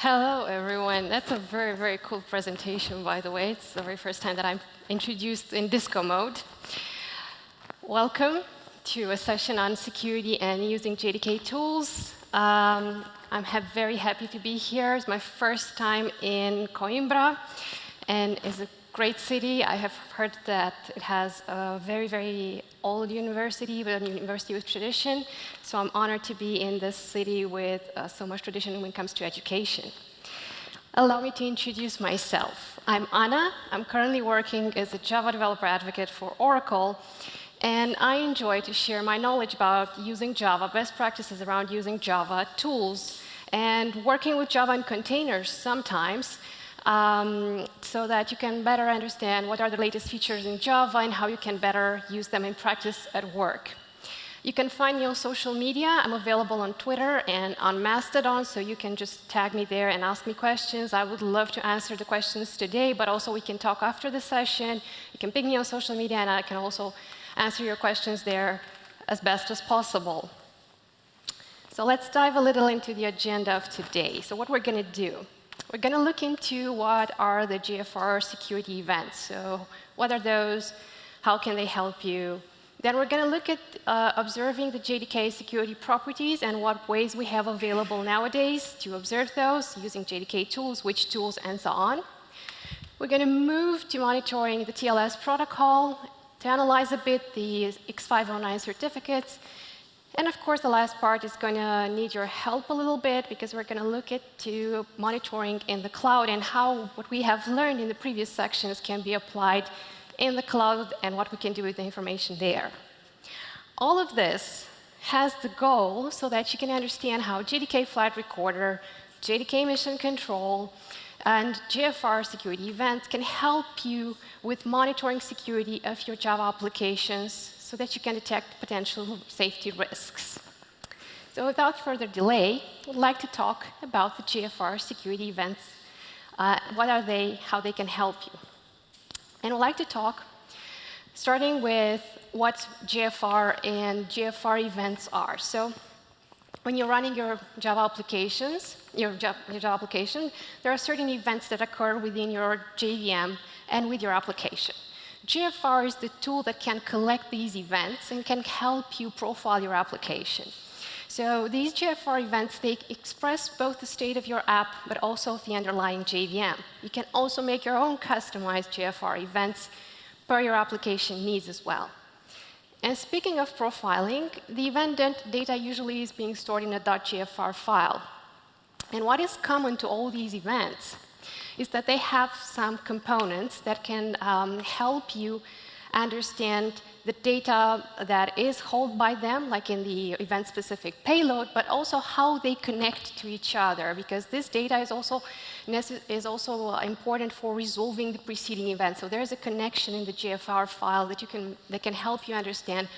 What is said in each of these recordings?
Hello, everyone. That's a very, very cool presentation, by the way. It's the very first time that I'm introduced in disco mode. Welcome to a session on security and using JDK tools. I'm very happy to be here. It's my first time in Coimbra, and it's a great city. I have heard that it has a very, very old university, but a university with tradition. So I'm honored to be in this city with so much tradition when it comes to education. Allow me to introduce myself. I'm Ana. I'm currently working as a Java developer advocate for Oracle. And I enjoy to share my knowledge about using Java, best practices around using Java, tools, and working with Java in containers sometimes, so that you can better understand what are the latest features in Java and how you can better use them in practice at work. You can find me on social media. I'm available on Twitter and on Mastodon, so you can just tag me there and ask me questions. I would love to answer the questions today, but also we can talk after the session. You can ping me on social media, and I can also answer your questions there as best as possible. So let's dive a little into the agenda of today. So what we're going to do, we're going to look into what are the JFR security events. So what are those? How can they help you? Then we're going to look at observing the JDK security properties and what ways we have available nowadays to observe those using JDK tools, which tools, and so on. We're going to move to monitoring the TLS protocol, to analyze a bit the X509 certificates. And of course, the last part is going to need your help a little bit, because we're going to look to monitoring in the cloud and how what we have learned in the previous sections can be applied in the cloud and what we can do with the information there. All of this has the goal so that you can understand how JDK Flight Recorder, JDK Mission Control, and JFR security events can help you with monitoring security of your Java applications so that you can detect potential safety risks. So without further delay, I'd like to talk about the JFR security events. What are they, how they can help you. And I'd like to talk starting with what JFR and JFR events are. So when you're running your Java applications, your Java application, there are certain events that occur within your JVM and with your application. JFR is the tool that can collect these events and can help you profile your application. So these JFR events, they express both the state of your app, but also the underlying JVM. You can also make your own customized JFR events per your application needs as well. And speaking of profiling, the event data usually is being stored in a .jfr file. And what is common to all these events is that they have some components that can help you understand the data that is held by them, like in the event-specific payload, but also how they connect to each other, because this data is also important for resolving the preceding event. So there's a connection in the JFR file that can help you understand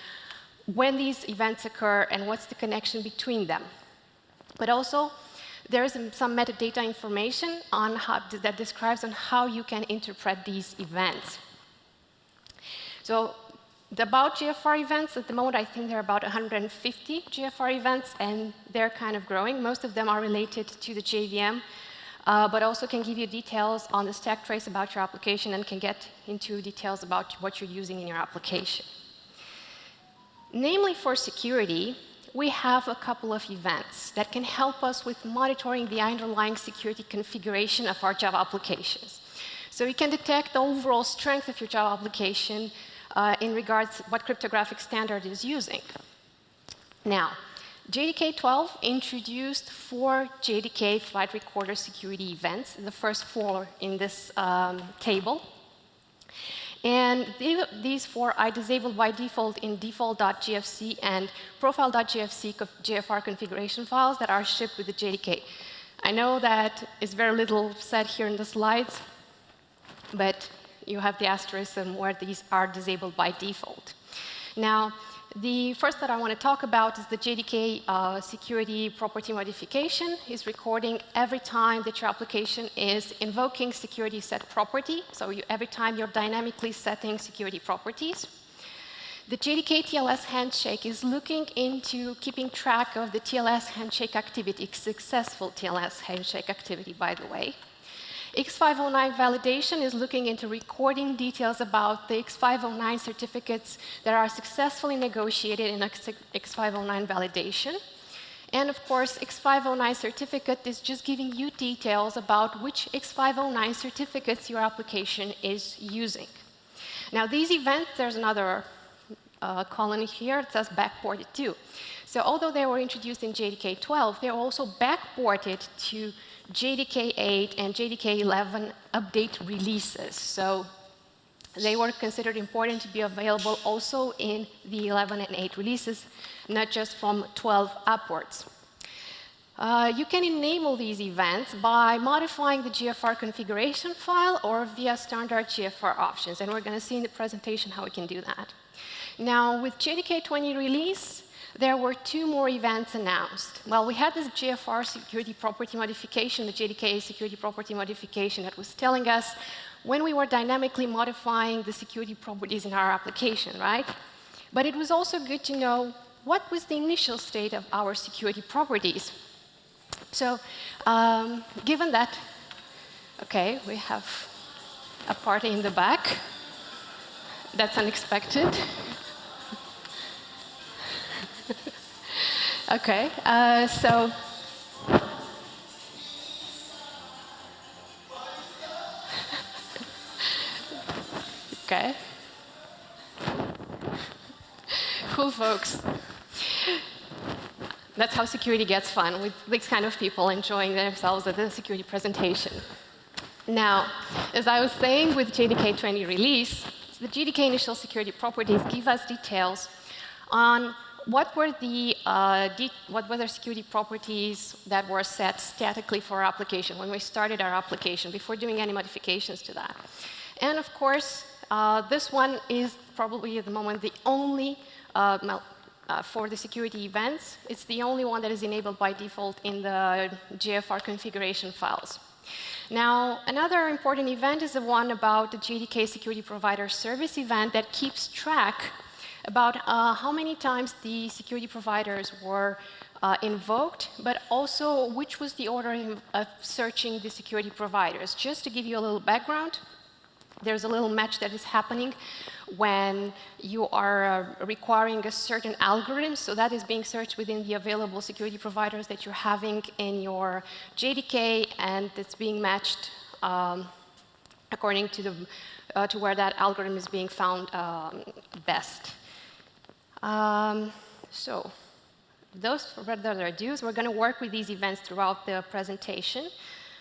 when these events occur and what's the connection between them. But also, there is some metadata information that describes how you can interpret these events. So about JFR events, at the moment, I think there are about 150 JFR events, and they're kind of growing. Most of them are related to the JVM, but also can give you details on the stack trace about your application and can get into details about what you're using in your application. Namely, for security, we have a couple of events that can help us with monitoring the underlying security configuration of our Java applications. So we can detect the overall strength of your Java application in regards to what cryptographic standard is using. Now, JDK 12 introduced 4 JDK Flight Recorder security events, the first 4 in this table. And these 4 are disabled by default in default.gfc and profile.gfc JFR configuration files that are shipped with the JDK. I know that is very little said here in the slides, but you have the asterisk and where these are disabled by default. Now, the first that I want to talk about is the JDK security property modification. Is recording every time that your application is invoking security set property. So every time you're dynamically setting security properties. The JDK TLS handshake is looking into keeping track of the TLS handshake activity, successful TLS handshake activity, by the way. X509 validation is looking into recording details about the X509 certificates that are successfully negotiated in X509 validation. And of course, X509 certificate is just giving you details about which X509 certificates your application is using. Now, these events, there's another column here, it says backported too. So although they were introduced in JDK 12, they're also backported to JDK 8 and JDK 11 update releases. So they were considered important to be available also in the 11 and 8 releases, not just from 12 upwards. You can enable these events by modifying the JFR configuration file or via standard JFR options. And we're going to see in the presentation how we can do that. Now, with JDK 20 release, there were 2 more events announced. Well, we had this JFR security property modification, the JDK security property modification that was telling us when we were dynamically modifying the security properties in our application, right? But it was also good to know what was the initial state of our security properties. So, given that, okay, we have a party in the back. That's unexpected. Okay, so okay, cool, folks. That's how security gets fun, with these kind of people enjoying themselves at the security presentation. Now, as I was saying, with JDK 20 release, the JDK initial security properties give us details on what were the security properties that were set statically for our application when we started our application before doing any modifications to that. And of course, this one is probably at the moment the only, for the security events, it's the only one that is enabled by default in the JFR configuration files. Now, another important event is the one about the JDK security provider service event that keeps track about how many times the security providers were invoked, but also which was the order of searching the security providers. Just to give you a little background, there's a little match that is happening when you are requiring a certain algorithm, so that is being searched within the available security providers that you're having in your JDK, and it's being matched according to where that algorithm is being found best. So, without further ado, we're going to work with these events throughout the presentation.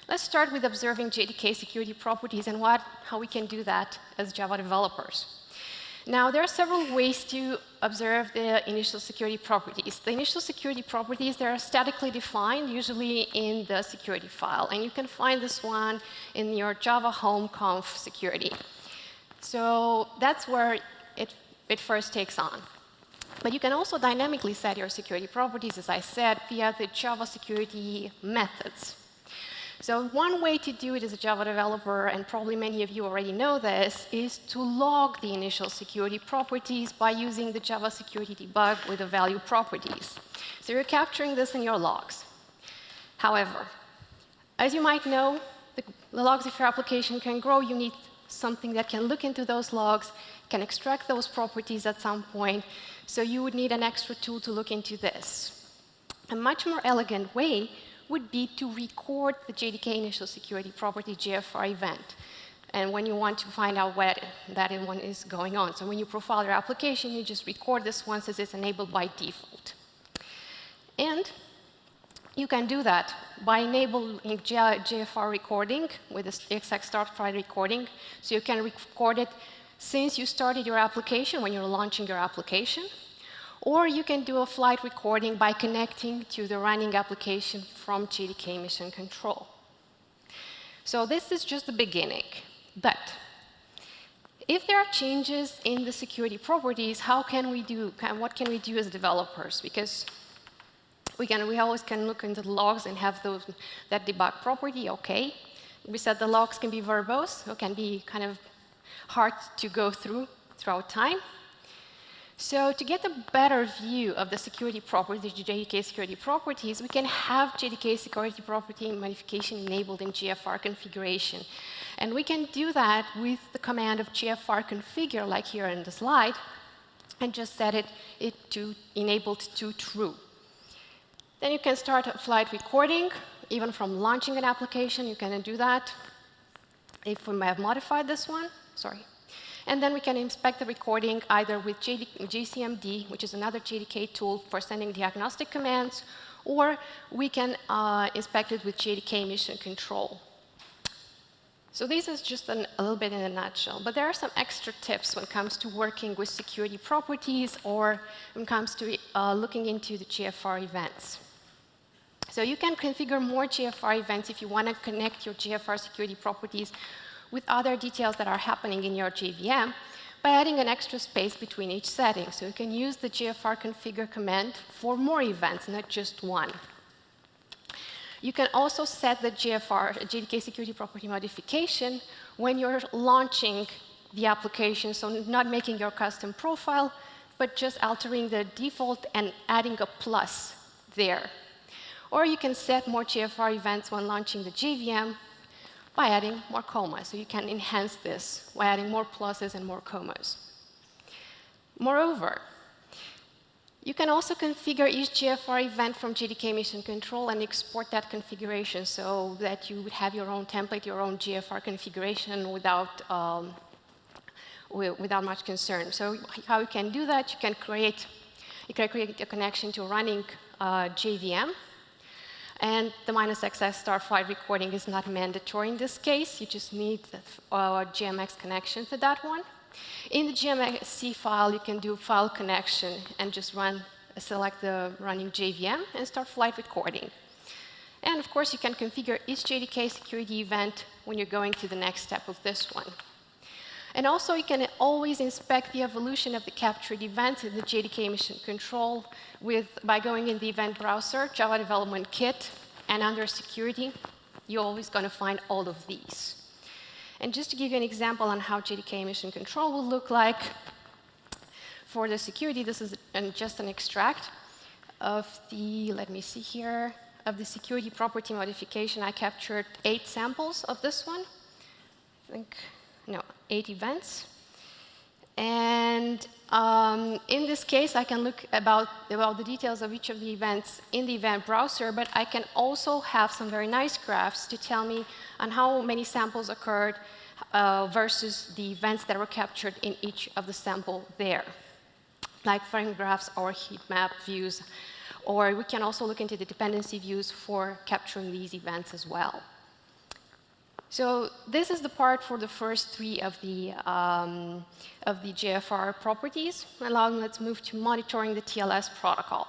Let's start with observing JDK security properties and how we can do that as Java developers. Now, there are several ways to observe the initial security properties. The initial security properties, they are statically defined, usually in the security file. And you can find this one in your Java home conf security. So that's where it first takes on. But you can also dynamically set your security properties, as I said, via the Java security methods. So one way to do it as a Java developer, and probably many of you already know this, is to log the initial security properties by using the Java security debug with the value properties. So you're capturing this in your logs. However, as you might know, the logs of your application can grow. You need something that can look into those logs, can extract those properties at some point. So you would need an extra tool to look into this. A much more elegant way would be to record the JDK initial security property JFR event, and when you want to find out where that one is going on. So when you profile your application, you just record this once as it's enabled by default. And you can do that by enabling JFR recording with the exec start file recording. So you can record it since you started your application, when you're launching your application. Or you can do a flight recording by connecting to the running application from JDK Mission Control. So this is just the beginning. But if there are changes in the security properties, what can we do as developers? Because we always can look into the logs and have that debug property, okay. We said the logs can be verbose, or can be kind of hard to go throughout time. So to get a better view of the security properties, the JDK security properties, we can have JDK security property modification enabled in JFR configuration. And we can do that with the command of JFR configure, like here in the slide, and just set it to enabled to true. Then you can start a flight recording, even from launching an application, you can do that. If we may have modified this one, sorry. And then we can inspect the recording either with JCMD, which is another JDK tool for sending diagnostic commands, or we can inspect it with JDK Mission Control. So this is just a little bit in a nutshell, but there are some extra tips when it comes to working with security properties or when it comes to looking into the JFR events. So you can configure more JFR events if you want to connect your JFR security properties with other details that are happening in your JVM by adding an extra space between each setting. So you can use the JFR configure command for more events, not just one. You can also set the JDK security property modification when you're launching the application, so not making your custom profile, but just altering the default and adding a plus there. Or you can set more JFR events when launching the JVM by adding more commas. So you can enhance this by adding more pluses and more commas. Moreover, you can also configure each JFR event from JDK Mission Control and export that configuration so that you would have your own template, your own JFR configuration without much concern. So how you can do that, you can create a connection to a running JVM. And the -XS star flight recording is not mandatory in this case. You just need a GMX connection to that one. In the GMC file, you can do file connection and just select the running JVM and start flight recording. And of course, you can configure each JDK security event when you're going to the next step of this one. And also, you can always inspect the evolution of the captured events in the JDK Mission Control by going in the event browser, Java Development Kit, and under security, you're always going to find all of these. And just to give you an example on how JDK Mission Control will look like, for the security, this is just an extract of the, let me see here, of the security property modification. I captured 8 samples of this one. I think, no, 8 events. And in this case, I can look about the details of each of the events in the event browser, but I can also have some very nice graphs to tell me on how many samples occurred versus the events that were captured in each of the sample there, like frame graphs or heat map views. Or we can also look into the dependency views for capturing these events as well. So this is the part for the first 3 of the JFR properties. And now let's move to monitoring the TLS protocol.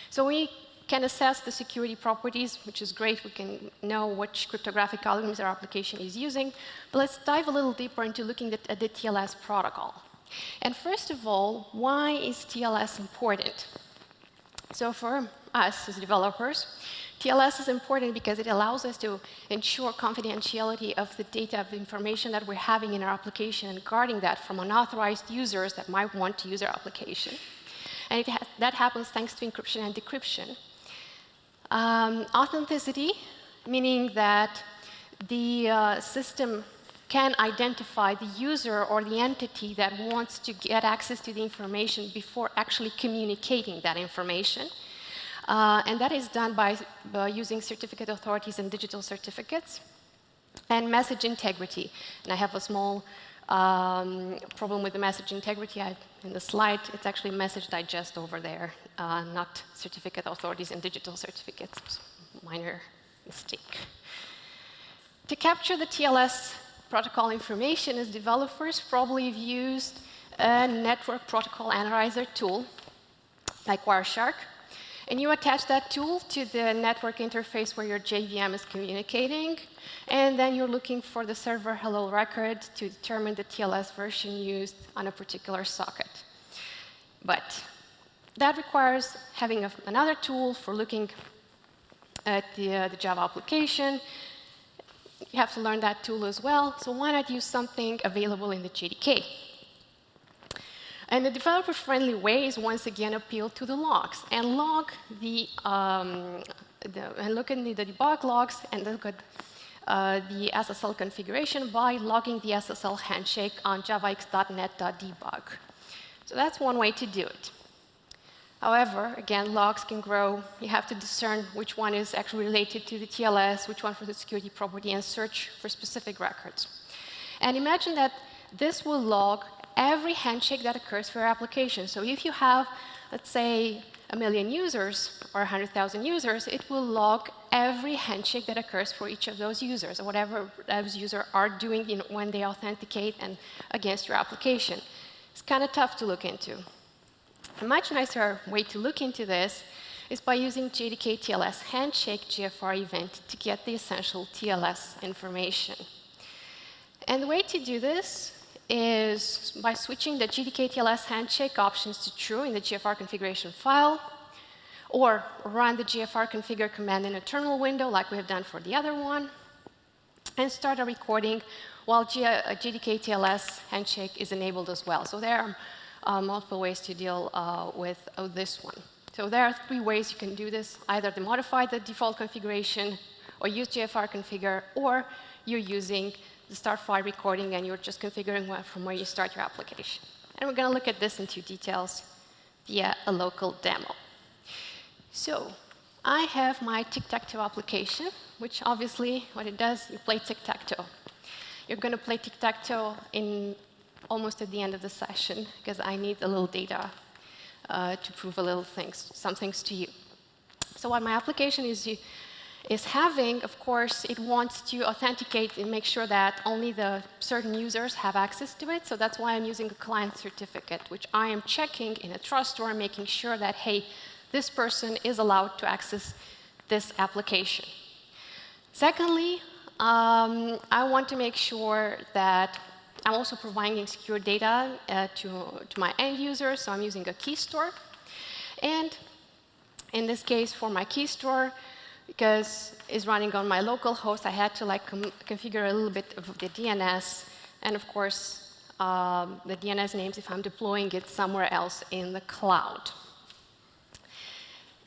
So we can assess the security properties, which is great. We can know which cryptographic algorithms our application is using. But let's dive a little deeper into looking at the TLS protocol. And first of all, why is TLS important? So for us as developers, TLS is important because it allows us to ensure confidentiality of the data, of the information that we're having in our application, and guarding that from unauthorized users that might want to use our application. And that happens thanks to encryption and decryption. Authenticity, meaning that the system can identify the user or the entity that wants to get access to the information before actually communicating that information. And that is done by using certificate authorities and digital certificates. And message integrity. And I have a small problem with the message integrity. In the slide, it's actually message digest over there, not certificate authorities and digital certificates. Minor mistake. To capture the TLS protocol information, as developers probably have used a network protocol analyzer tool, like Wireshark. And you attach that tool to the network interface where your JVM is communicating. And then you're looking for the server hello record to determine the TLS version used on a particular socket. But that requires having another tool for looking at the Java application. You have to learn that tool as well. So why not use something available in the JDK? And the developer-friendly way is once again appeal to the logs and log and look at the debug logs and look at the SSL configuration by logging the SSL handshake on javax.net.debug. So that's one way to do it. However, again, logs can grow. You have to discern which one is actually related to the TLS, which one for the security property, and search for specific records. And imagine that this will log every handshake that occurs for your application. So if you have, let's say, 1 million users or 100,000 users, it will log every handshake that occurs for each of those users, or whatever those users are doing when they authenticate and against your application. It's kind of tough to look into. A much nicer way to look into this is by using JDK TLS handshake JFR event to get the essential TLS information. And the way to do this is by switching the JDK TLS handshake options to true in the JFR configuration file, or run the JFR configure command in a terminal window like we have done for the other one, and start a recording while JDK TLS handshake is enabled as well. So there are multiple ways to deal with this one. So there are 3 ways you can do this: either to modify the default configuration, or use JFR configure, or you're using the start file recording and you're just configuring from where you start your application. And we're going to look at this in 2 details via a local demo. So I have my tic-tac-toe application, which obviously what it does, you play tic-tac-toe. You're going to play tic-tac-toe almost at the end of the session, because I need a little data to prove some things to you. So what my application is having, of course, it wants to authenticate and make sure that only the certain users have access to it. So that's why I'm using a client certificate, which I am checking in a trust store, making sure that, hey, this person is allowed to access this application. Secondly, I want to make sure that I'm also providing secure data to my end users, so I'm using a key store. And in this case, for my key store, because it's running on my local host, I had to configure a little bit of the DNS, and of course, the DNS names if I'm deploying it somewhere else in the cloud.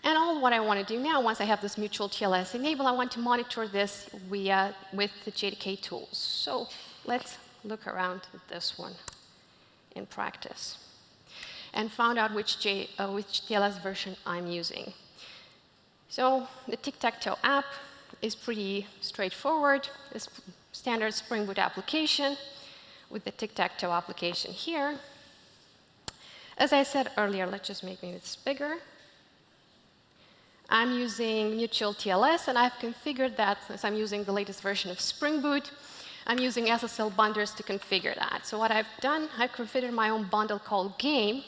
And all what I want to do now, once I have this mutual TLS enabled, I want to monitor this with the JDK tools. So let's look around at this one in practice and find out which TLS version I'm using. So the tic-tac-toe app is pretty straightforward. It's standard Spring Boot application with the tic-tac-toe application here. As I said earlier, let's just make this bigger. I'm using mutual TLS, and I've configured that since I'm using the latest version of Spring Boot. I'm using SSL bundlers to configure that. So what I've done, I've configured my own bundle called Game,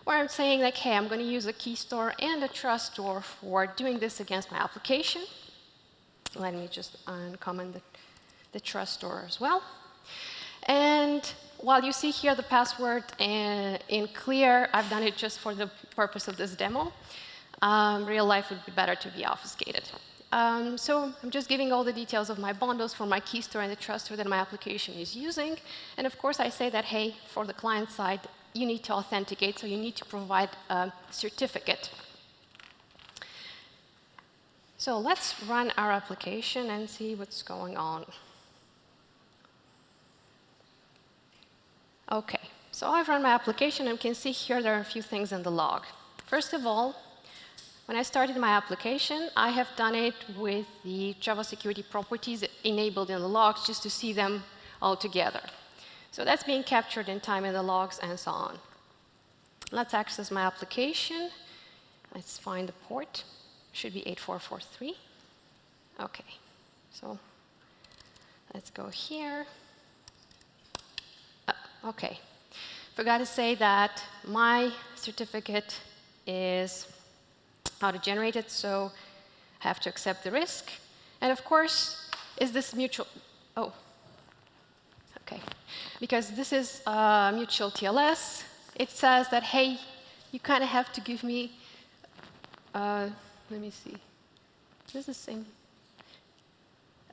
where I'm saying, like, hey, I'm going to use a key store and a trust store for doing this against my application. Let me just uncomment the trust store as well. And while you see here the password in clear, I've done it just for the purpose of this demo. Real life would be better to be obfuscated. So I'm just giving all the details of my bundles for my key store and the trust store that my application is using. And of course, I say that, hey, for the client side, you need to authenticate, so you need to provide a certificate. So let's run our application and see what's going on. OK, so I've run my application, and you can see here there are a few things in the log. First of all, when I started my application, I have done it with the Java security properties enabled in the logs just to see them all together. So that's being captured in time in the logs and so on. Let's access my application. Let's find the port. Should be 8443. OK, so let's go here. OK, forgot to say that my certificate is auto-generated, so I have to accept the risk. And of course, is this mutual? Oh, OK. Because this is mutual TLS, it says that, hey, you kind of have to give me, let me see. This is the same.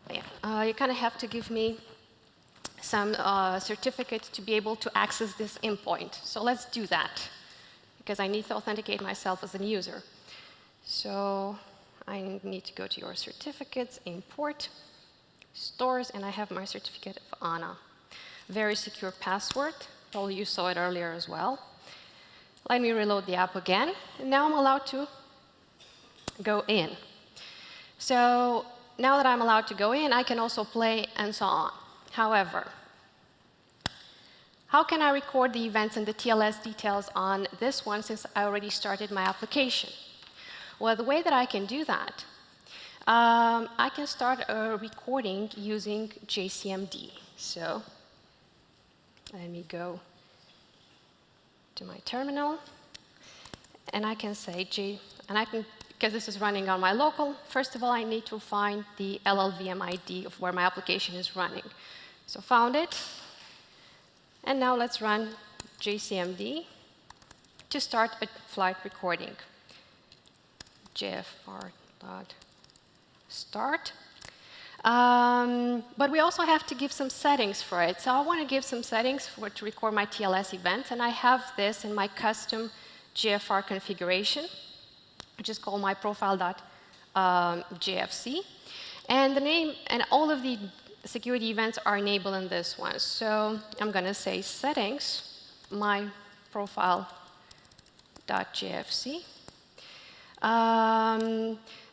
Yeah. You kind of have to give me some certificate to be able to access this endpoint. So let's do that, because I need to authenticate myself as a user. So I need to go to your certificates, import, stores, and I have my certificate of Ana. Very secure password. Probably you saw it earlier as well. Let me reload the app again, and now I'm allowed to go in. So now that I'm allowed to go in, I can also play and so on. However, how can I record the events and the TLS details on this one since I already started my application? Well, the way that I can do that, I can start a recording using JCMD. So let me go to my terminal, and I can say because this is running on my local, first of all, I need to find the LLVM ID of where my application is running. So found it, and now let's run JCMD to start a flight recording. JFR.start. But we also have to give some settings for it. So I want to give some settings to record my TLS event, and I have this in my custom JFR configuration, which is called my profile.jfc. And the name and all of the security events are enabled in this one. So I'm going to say settings, my profile.jfc.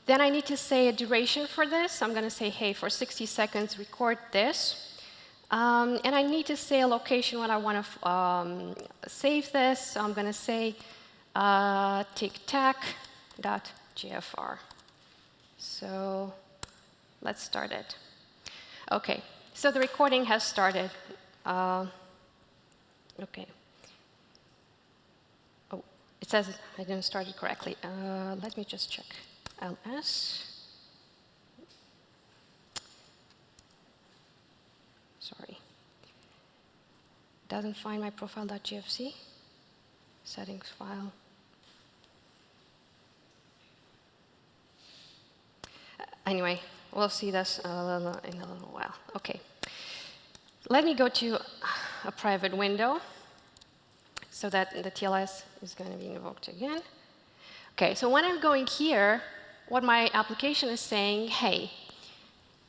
Then I need to say a duration for this. I'm going to say, hey, for 60 seconds, record this. And I need to say a location when I want to save this. So I'm going to say tictac.jfr. So let's start it. OK, so the recording has started. OK. Oh, it says I didn't start it correctly. Let me just check. ls. Sorry. Doesn't find my profile.jfc. Settings file. Anyway, we'll see this in a little while. OK. Let me go to a private window so that the TLS is going to be invoked again. OK, so when I'm going here, what my application is saying, hey,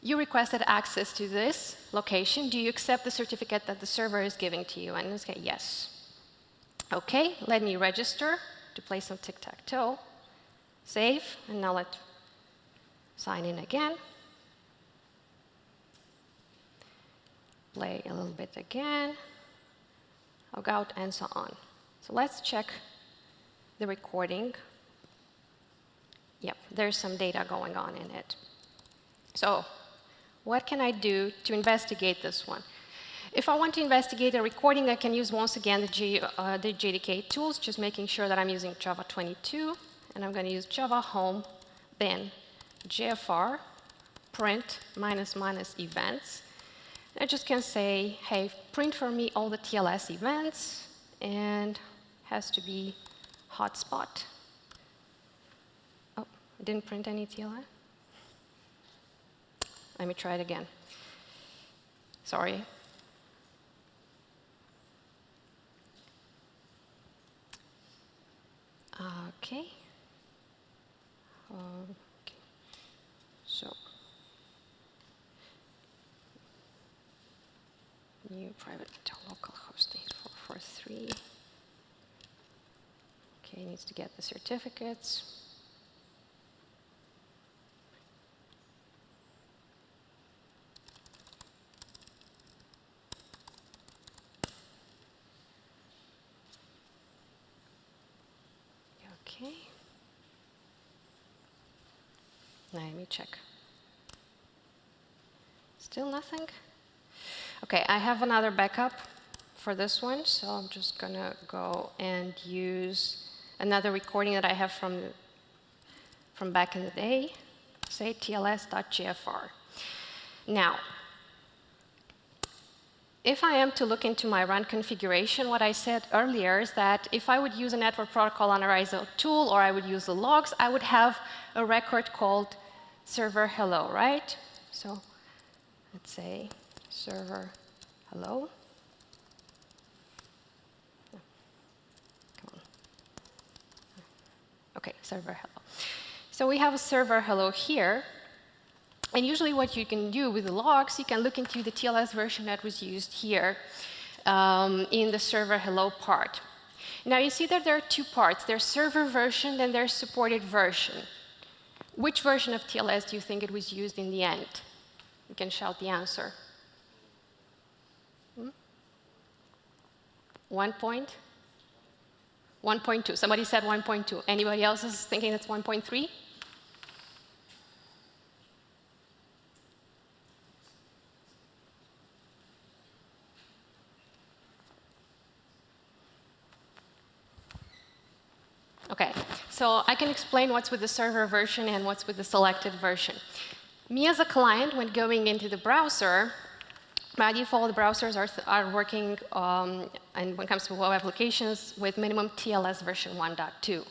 you requested access to this location. Do you accept the certificate that the server is giving to you? And it's going to say, yes. OK, let me register to play some tic-tac-toe. Save, and now let's sign in again. Play a little bit again. Log out, and so on. So let's check the recording. Yep, there's some data going on in it. So what can I do to investigate this one? If I want to investigate a recording, I can use, once again, the JDK tools, just making sure that I'm using Java 22. And I'm going to use Java home, then JFR, print ---- events. I just can say, hey, print for me all the TLS events, and has to be hotspot. Oh, I didn't print any TLS. Let me try it again. Sorry. OK. Okay. So new private localhost 8443. OK, needs to get the certificates. OK. Let me check. Still nothing? OK, I have another backup for this one, so I'm just going to go and use another recording that I have from back in the day, say tls.jfr. Now, if I am to look into my run configuration, what I said earlier is that if I would use a network protocol analyzer tool, or I would use the logs, I would have a record called server hello, right? So let's say server Hello? Come on. OK, server hello. So we have a server hello here. And usually what you can do with the logs, you can look into the TLS version that was used here in the server hello part. Now you see that there are two parts. There's server version, and there's supported version. Which version of TLS do you think it was used in the end? You can shout the answer. 1.2. Somebody said 1.2. Anybody else is thinking it's 1.3? OK, so I can explain what's with the server version and what's with the selected version. Me as a client, when going into the browser, by default, the browsers are working, and when it comes to web applications, with minimum TLS version 1.2.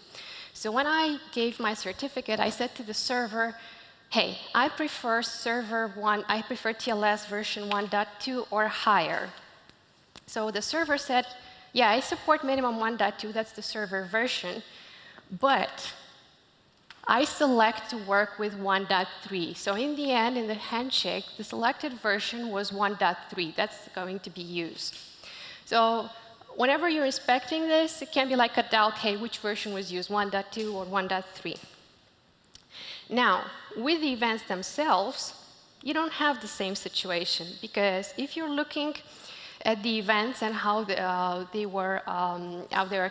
So when I gave my certificate, I said to the server, hey, I prefer TLS version 1.2 or higher. So the server said, yeah, I support minimum 1.2, that's the server version, but I select to work with 1.3. So in the end, in the handshake, the selected version was 1.3. That's going to be used. So whenever you're inspecting this, it can be like a doubt, hey, which version was used, 1.2 or 1.3? Now, with the events themselves, you don't have the same situation, because if you're looking at the events and how they were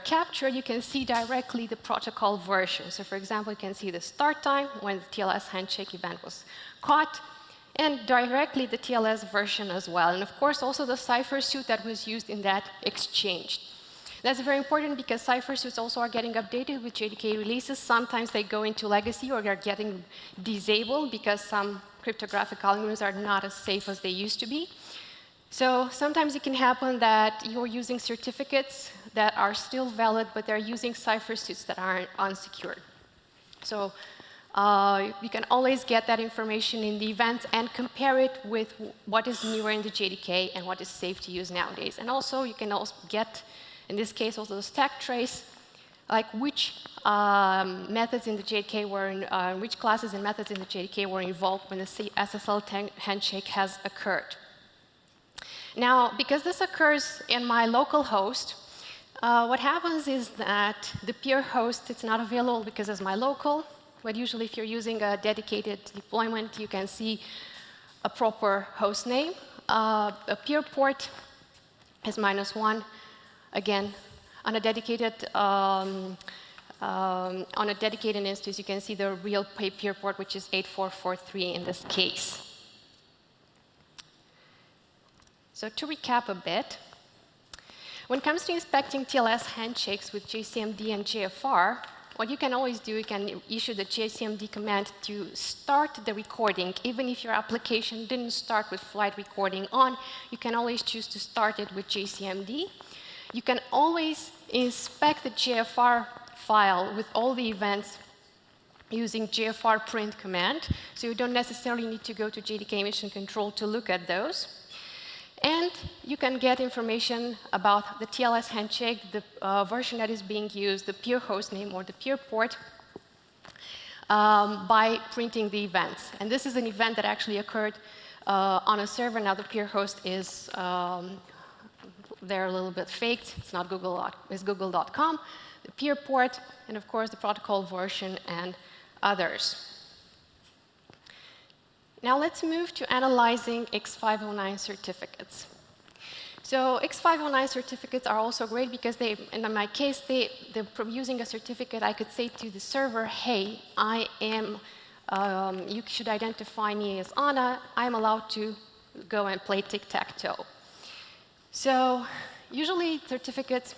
captured, you can see directly the protocol version. So for example, you can see the start time when the TLS handshake event was caught, and directly the TLS version as well. And of course, also the cipher suit that was used in that exchange. That's very important because cipher suits also are getting updated with JDK releases. Sometimes they go into legacy or they're getting disabled because some cryptographic algorithms are not as safe as they used to be. So sometimes it can happen that you're using certificates that are still valid, but they're using cipher suits that are unsecured. So you can always get that information in the events and compare it with what is newer in the JDK and what is safe to use nowadays. And also, you can also get, in this case, also the stack trace, like which methods in the JDK were which classes and methods in the JDK were involved when the SSL handshake has occurred. Now, because this occurs in my local host, what happens is that the peer host, it's not available because it's my local, but usually if you're using a dedicated deployment, you can see a proper host name. A peer port is -1. Again, on a dedicated instance, you can see the real peer port, which is 8443 in this case. So to recap a bit, when it comes to inspecting TLS handshakes with JCMD and JFR, what you can always do, you can issue the JCMD command to start the recording. Even if your application didn't start with flight recording on, you can always choose to start it with JCMD. You can always inspect the JFR file with all the events using JFR print command. So you don't necessarily need to go to JDK Mission Control to look at those. And you can get information about the TLS handshake, the version that is being used, the peer host name or the peer port, by printing the events. And this is an event that actually occurred on a server. Now the peer host is, they're a little bit faked. It's not Google, it's google.com. The peer port, and of course the protocol version and others. Now let's move to analyzing X509 certificates. So X509 certificates are also great because they, in my case, from using a certificate, I could say to the server, hey, I am, you should identify me as Ana. I'm allowed to go and play tic-tac-toe. So usually certificates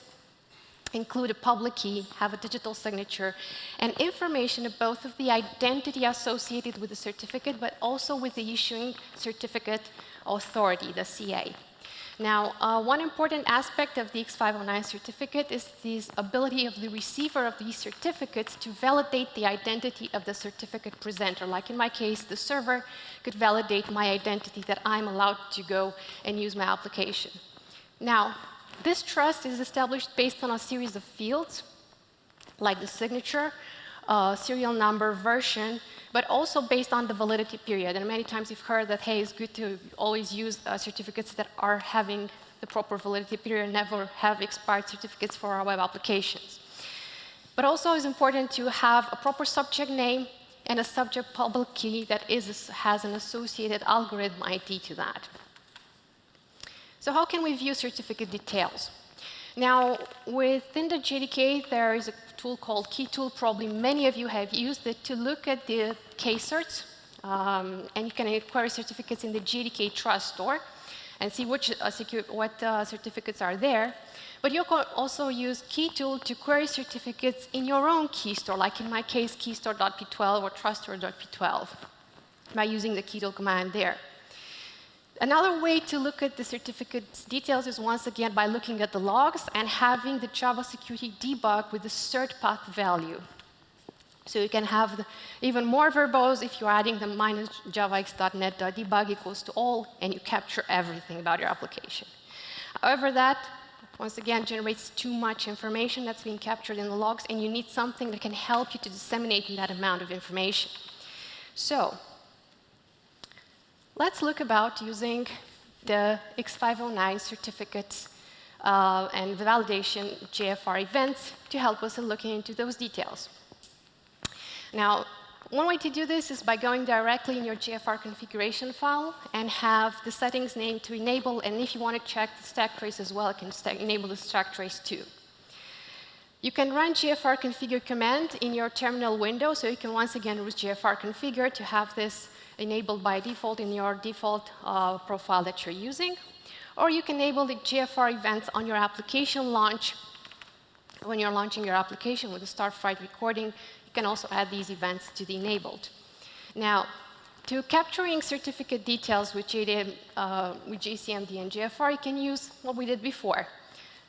include a public key, have a digital signature, and information of both of the identity associated with the certificate, but also with the issuing certificate authority, the CA. Now, one important aspect of the X509 certificate is the ability of the receiver of these certificates to validate the identity of the certificate presenter. Like in my case, the server could validate my identity that I'm allowed to go and use my application. Now, this trust is established based on a series of fields, like the signature, serial number, version, but also based on the validity period. And many times you've heard that, hey, it's good to always use certificates that are having the proper validity period, never have expired certificates for our web applications. But also it's important to have a proper subject name and a subject public key that has an associated algorithm ID to that. So how can we view certificate details? Now, within the JDK, there is a tool called keytool. Probably many of you have used it to look at the K-certs. And you can query certificates in the JDK Trust Store and see what certificates are there. But you can also use keytool to query certificates in your own key store, like in my case, keystore.p12 or truststore.p12, by using the keytool command there. Another way to look at the certificate's details is once again by looking at the logs and having the Java security debug with the cert path value. So you can have even more verbose if you're adding the -javax.net.debug equals to all, and you capture everything about your application. However, that, once again, generates too much information that's being captured in the logs, and you need something that can help you to disseminate that amount of information. So let's look about using the X509 certificates and the validation JFR events to help us in looking into those details. Now, one way to do this is by going directly in your JFR configuration file and have the settings name to enable, and if you want to check the stack trace as well, you can enable the stack trace too. You can run JFR configure command in your terminal window, so you can once again use JFR configure to have this enabled by default in your default profile that you're using. Or you can enable the JFR events on your application launch. When you're launching your application with the Start Flight Recording, you can also add these events to the enabled. Now, to capturing certificate details with JCMD and JFR, you can use what we did before.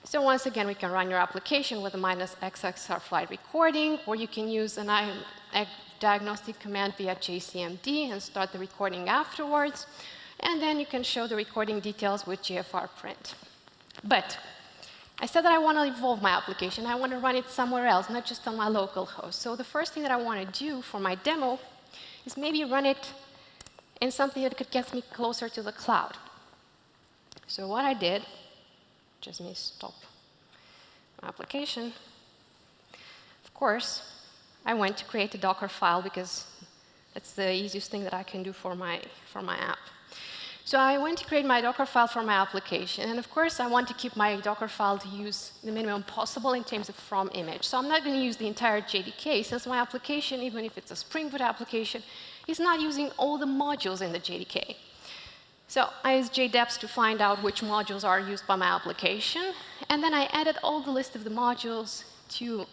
So once again, we can run your application with a -XXR flight recording, or you can use a diagnostic command via JCMD and start the recording afterwards. And then you can show the recording details with JFR print. But I said that I want to evolve my application. I want to run it somewhere else, not just on my local host. So the first thing that I want to do for my demo is maybe run it in something that could get me closer to the cloud. So what I did, just let me stop my application. Of course, I went to create a Docker file because that's the easiest thing that I can do for my app. So I went to create my Docker file for my application. And of course, I want to keep my Docker file to use the minimum possible in terms of from image. So I'm not going to use the entire JDK, since my application, even if it's a Spring Boot application, is not using all the modules in the JDK. So I used JDEPs to find out which modules are used by my application. And then I added all the list of the modules to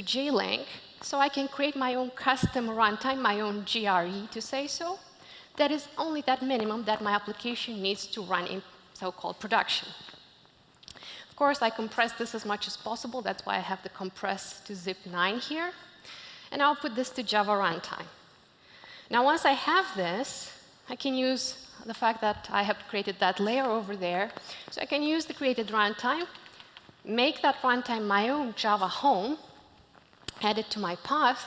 JLink, so I can create my own custom runtime, my own GRE to say so. That is only that minimum that my application needs to run in so-called production. Of course, I compress this as much as possible. That's why I have the compress to zip 9 here. And I'll put this to Java runtime. Now, once I have this, I can use the fact that I have created that layer over there. So I can use the created runtime, make that runtime my own Java home, add it to my path,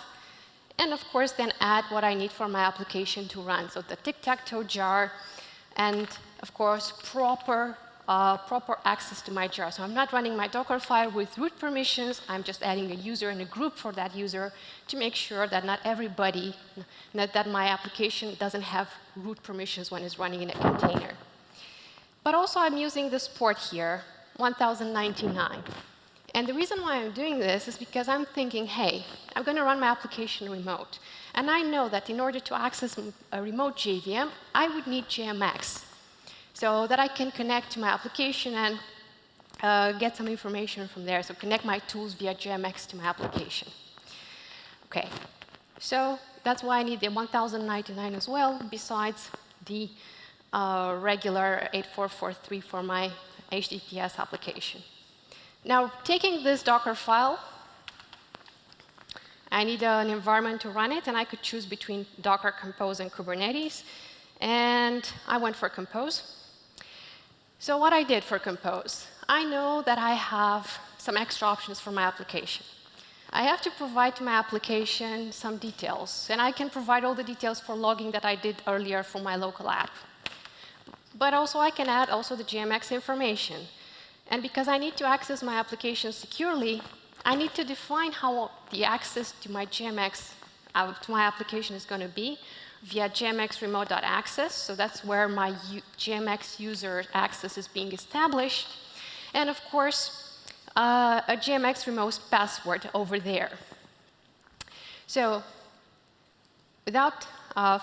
and of course then add what I need for my application to run. So the tic-tac-toe jar, and of course proper access to my jar. So I'm not running my Docker file with root permissions. I'm just adding a user and a group for that user to make sure that that my application doesn't have root permissions when it's running in a container. But also I'm using this port here, 1099. And the reason why I'm doing this is because I'm thinking, hey, I'm going to run my application remote. And I know that in order to access a remote JVM, I would need JMX, so that I can connect to my application and get some information from there. So connect my tools via JMX to my application. OK, so that's why I need the 1099 as well, besides the regular 8443 for my HTTPS application. Now, taking this Docker file, I need an environment to run it, and I could choose between Docker Compose and Kubernetes, and I went for Compose. So what I did for Compose, I know that I have some extra options for my application. I have to provide to my application some details, and I can provide all the details for logging that I did earlier for my local app. But also I can add also the JMX information. And because I need to access my application securely, I need to define how the access to my JMX, to my application is going to be via JMX remote.access. So that's where my JMX user access is being established. And of course, a JMX remote password over there. So without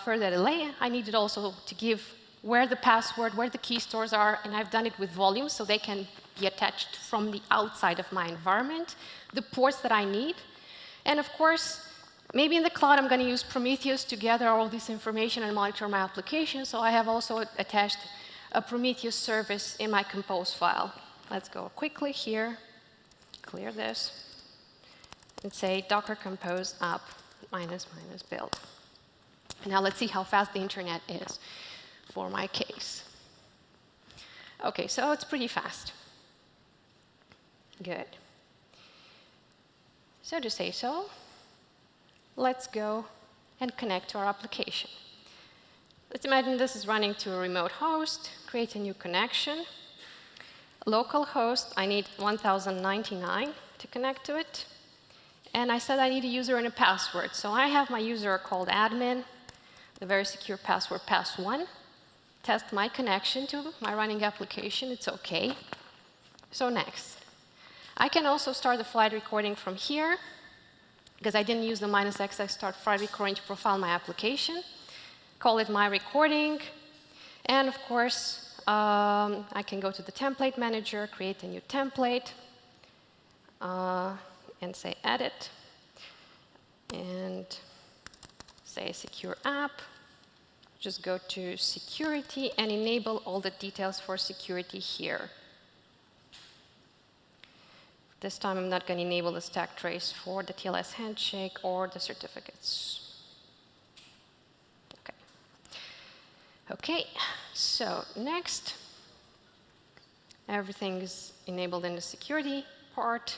further delay, I needed also to give where the password, where the key stores are, and I've done it with volumes so they can be attached from the outside of my environment, the ports that I need. And of course, maybe in the cloud I'm going to use Prometheus to gather all this information and monitor my application, so I have also attached a Prometheus service in my Compose file. Let's go quickly here, clear this, and say docker compose app -- build. Now let's see how fast the internet is for my case. OK, so it's pretty fast. Good. So to say so, let's go and connect to our application. Let's imagine this is running to a remote host, create a new connection. Local host, I need 1099 to connect to it. And I said I need a user and a password. So I have my user called admin, the very secure password pass1. Test my connection to my running application. It's OK. So next. I can also start the flight recording from here, because I didn't use the -x start flight recording to profile my application. Call it my recording. And of course, I can go to the template manager, create a new template, and say edit, and say secure app. Just go to security and enable all the details for security here. This time I'm not going to enable the stack trace for the TLS handshake or the certificates. OK. OK, so next, everything is enabled in the security part.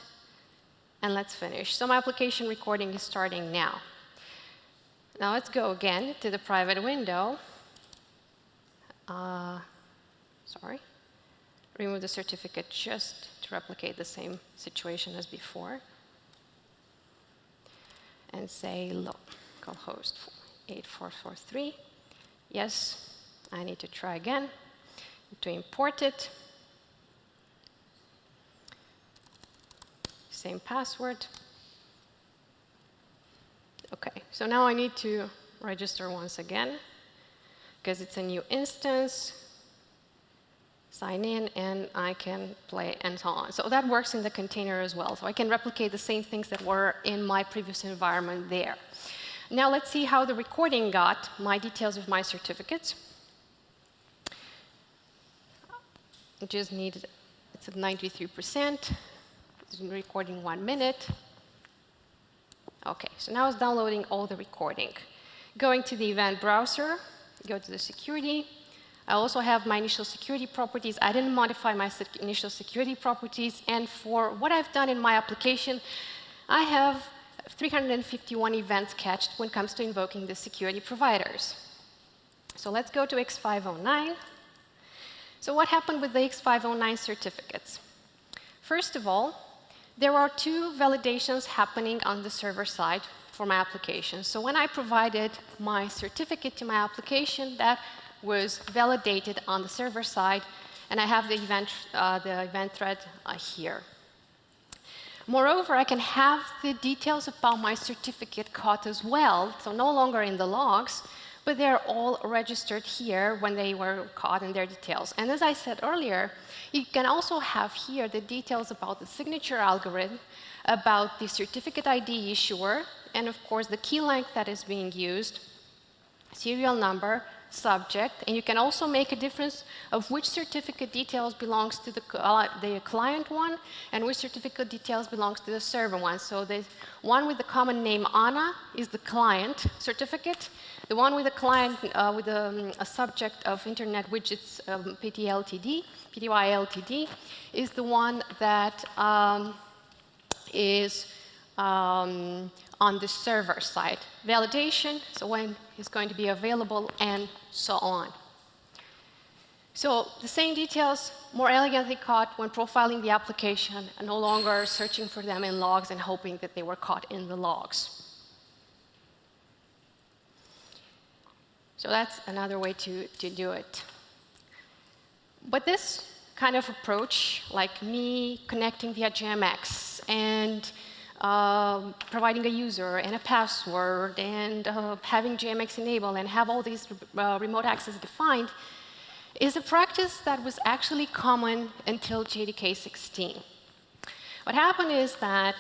And let's finish. So my application recording is starting now. Now let's go again to the private window. Sorry. Remove the certificate just to replicate the same situation as before. And say localhost 8443. Yes, I need to try again to import it. Same password. OK, so now I need to register once again, because it's a new instance. Sign in, and I can play, and so on. So that works in the container as well. So I can replicate the same things that were in my previous environment there. Now let's see how the recording got my details of my certificates. I just need, it's at 93%. It's been recording 1 minute. OK, so now it's downloading all the recording. Going to the event browser, go to the security. I also have my initial security properties. I didn't modify my initial security properties. And for what I've done in my application, I have 351 events catched when it comes to invoking the security providers. So let's go to X509. So what happened with the X509 certificates? First of all, there are 2 validations happening on the server side for my application. So when I provided my certificate to my application, that was validated on the server side, and I have the event thread here. Moreover, I can have the details about my certificate caught as well, so no longer in the logs, but they're all registered here when they were caught in their details. And as I said earlier, you can also have here the details about the signature algorithm, about the certificate ID issuer, and of course the key length that is being used, serial number, subject, and you can also make a difference of which certificate details belongs to the client one and which certificate details belongs to the server one. So the one with the common name Ana is the client certificate. The one with the client with a subject of Internet Widgets PTY Ltd is the one that is on the server side. Validation, so when it's going to be available, and so on. So the same details, more elegantly caught when profiling the application, and no longer searching for them in logs and hoping that they were caught in the logs. So that's another way to do it. But this kind of approach, like me connecting via JMX and providing a user and a password and having JMX enabled and have all these remote access defined, is a practice that was actually common until JDK 16. What happened is that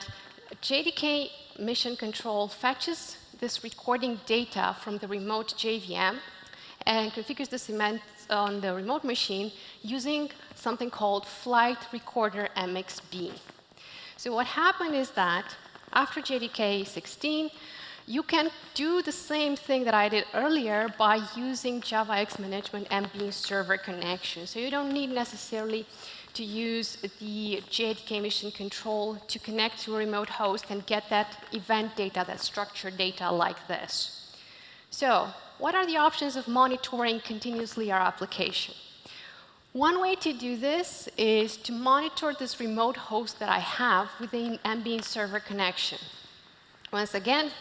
JDK Mission Control fetches this recording data from the remote JVM and configures this event on the remote machine using something called Flight Recorder MXB. So what happened is that after JDK 16, you can do the same thing that I did earlier by using JavaX management and being server connection. So you don't need necessarily to use the JDK Mission Control to connect to a remote host and get that event data, that structured data like this. So what are the options of monitoring continuously our application? One way to do this is to monitor this remote host that I have with the ambient server connection. Once again,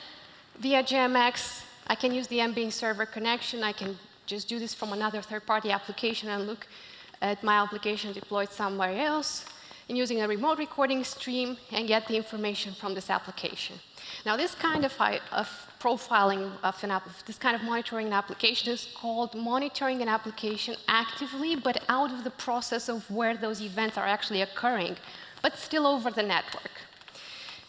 via JMX, I can use the ambient server connection. I can just do this from another third-party application and look at my application deployed somewhere else, and using a remote recording stream and get the information from this application. Now, this kind of profiling of this kind of monitoring an application is called monitoring an application actively, but out of the process of where those events are actually occurring, but still over the network.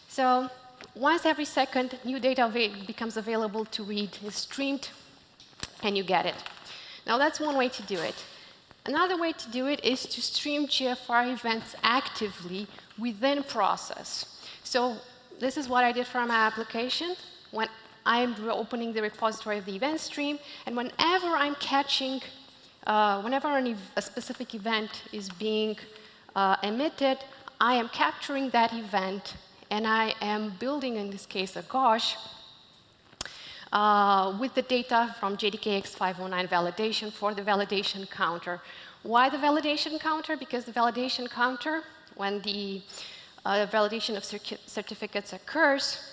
So once every second, new data becomes available to read is streamed, and you get it. Now, that's one way to do it. Another way to do it is to stream JFR events actively within process. So this is what I did for my application. When I'm opening the repository of the event stream, and whenever I'm catching, whenever a specific event is being emitted, I am capturing that event, and I am building, in this case, a GOSH with the data from JDK X509 validation for the validation counter. Why the validation counter? Because the validation counter, when the validation of certificates occurs,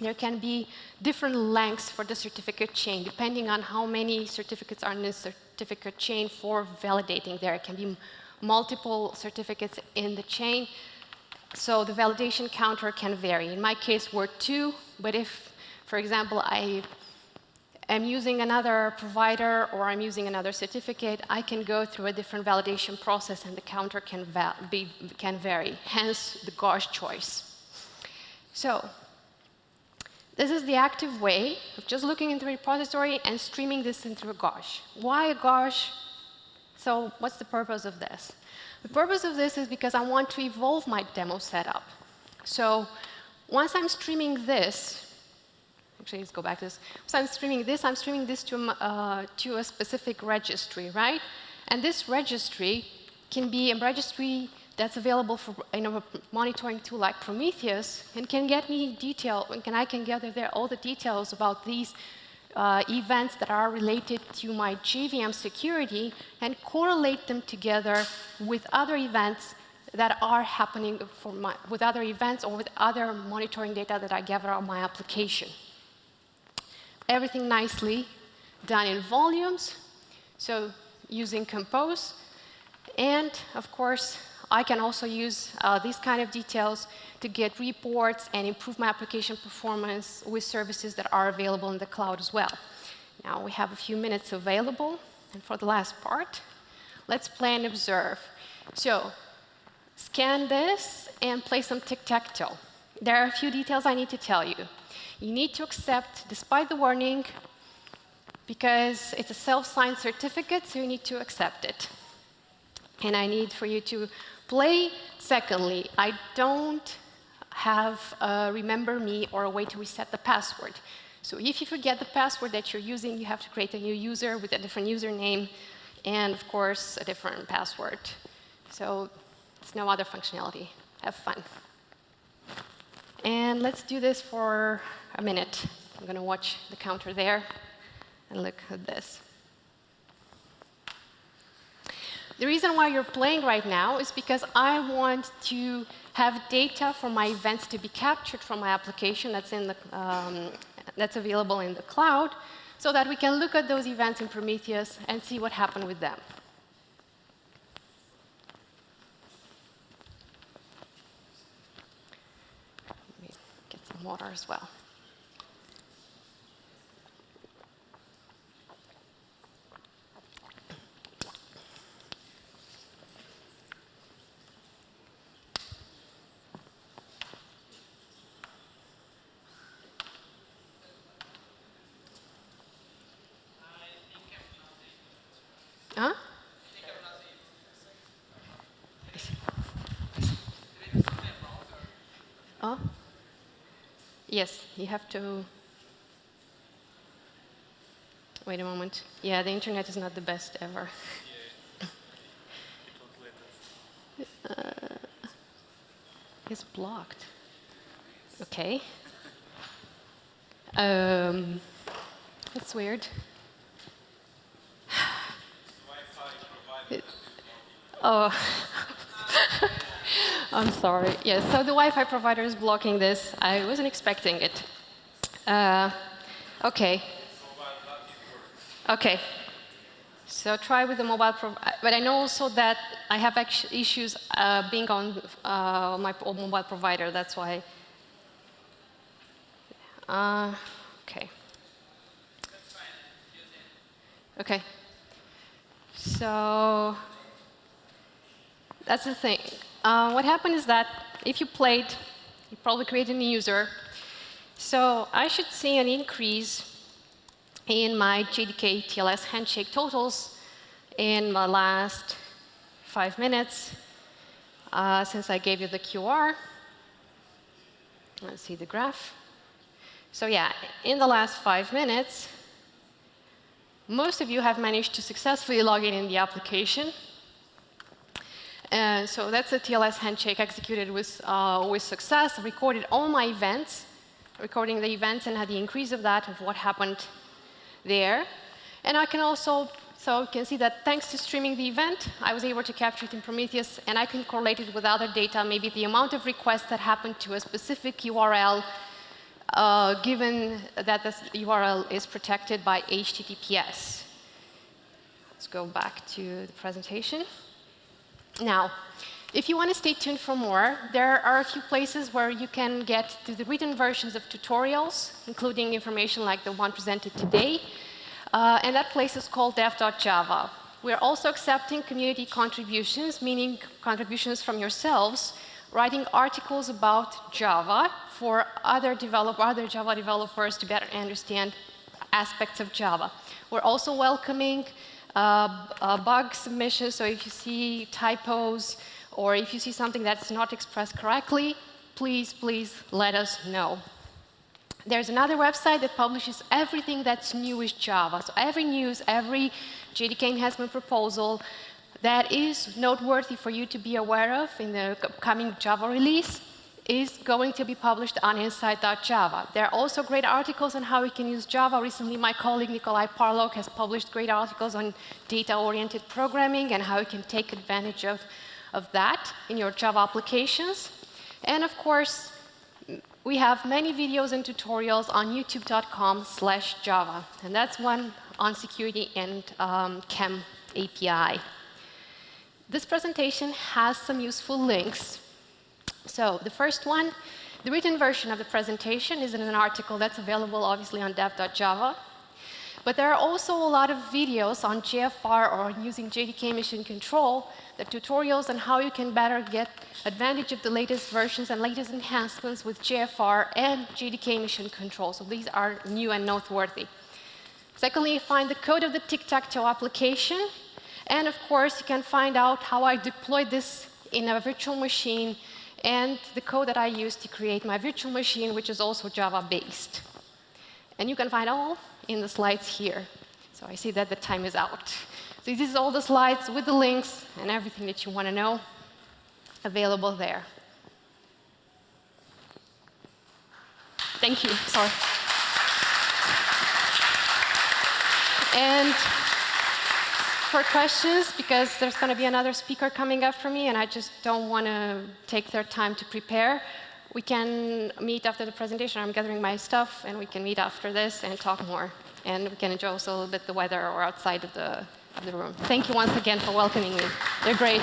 there can be different lengths for the certificate chain, depending on how many certificates are in the certificate chain for validating. There can be multiple certificates in the chain, so the validation counter can vary. In my case, we're 2, but if, for example, I am using another provider or I'm using another certificate, I can go through a different validation process and the counter can vary, hence the GOSH choice. So this is the active way of just looking into the repository and streaming this into a GOSH. Why a GOSH? So what's the purpose of this? The purpose of this is because I want to evolve my demo setup. So once I'm streaming this, actually, let's go back to this. So I'm streaming this to a specific registry, right? And this registry can be a registry that's available for a monitoring tool like Prometheus, and can get me detail, and I can gather there all the details about these events that are related to my JVM security and correlate them together with other events that are happening with other events or with other monitoring data that I gather on my application. Everything nicely done in volumes, so using Compose. And of course, I can also use these kind of details to get reports and improve my application performance with services that are available in the cloud as well. Now we have a few minutes available, and for the last part, let's play and observe. So scan this and play some tic-tac-toe. There are a few details I need to tell you. You need to accept, despite the warning, because it's a self-signed certificate, so you need to accept it. And I need for you to play. Secondly, I don't have a remember me or a way to reset the password. So if you forget the password that you're using, you have to create a new user with a different username and, of course, a different password. So it's no other functionality. Have fun. And let's do this for a minute. I'm going to watch the counter there and look at this. The reason why you're playing right now is because I want to have data for my events to be captured from my application that's available in the cloud, so that we can look at those events in Prometheus and see what happened with them. Let me get some water as well. Huh? Oh? Yes, you have to. Wait a moment. Yeah, the internet is not the best ever. It's blocked. Okay. That's weird. Oh, I'm sorry. Yes, so the Wi-Fi provider is blocking this. I wasn't expecting it. OK. OK. So try with the mobile provider. But I know also that I have issues being on my mobile provider. That's why. OK. OK. So that's the thing. What happened is that if you played, you probably created a new user. So I should see an increase in my JDK TLS handshake totals in my last 5 minutes since I gave you the QR. Let's see the graph. So yeah, in the last 5 minutes, most of you have managed to successfully log in the application. And so that's a TLS handshake executed with success. I recorded all my events, recording the events and had the increase of that, of what happened there. And I can also, so you can see that thanks to streaming the event, I was able to capture it in Prometheus, and I can correlate it with other data, maybe the amount of requests that happened to a specific URL, given that this URL is protected by HTTPS. Let's go back to the presentation. Now, if you want to stay tuned for more, there are a few places where you can get to the written versions of tutorials, including information like the one presented today. And that place is called dev.java. We're also accepting community contributions, meaning contributions from yourselves, writing articles about Java for other Java developers to better understand aspects of Java. We're also welcoming bug submissions, so if you see typos or if you see something that's not expressed correctly, please let us know. There's another website that publishes everything that's new with Java. So every news, every JDK enhancement proposal that is noteworthy for you to be aware of in the upcoming Java release is going to be published on insight.java. There are also great articles on how we can use Java. Recently, my colleague Nikolai Parlok has published great articles on data-oriented programming and how you can take advantage of that in your Java applications. And of course, we have many videos and tutorials on youtube.com/Java. And that's one on security and CAM API. This presentation has some useful links. So the first one, the written version of the presentation is in an article that's available, obviously, on dev.java. But there are also a lot of videos on JFR or using JDK Mission Control, the tutorials on how you can better get advantage of the latest versions and latest enhancements with JFR and JDK Mission Control. So these are new and noteworthy. Secondly, find the code of the tic-tac-toe application. And of course, you can find out how I deployed this in a virtual machine and the code that I used to create my virtual machine, which is also Java-based. And you can find all in the slides here. So I see that the time is out. So this is all the slides with the links and everything that you want to know available there. Thank you. Sorry. And for questions, because there's going to be another speaker coming after me, and I just don't want to take their time to prepare, we can meet after the presentation. I'm gathering my stuff, and we can meet after this and talk more. And we can enjoy also a little bit the weather or outside of the room. Thank you once again for welcoming me. They're great.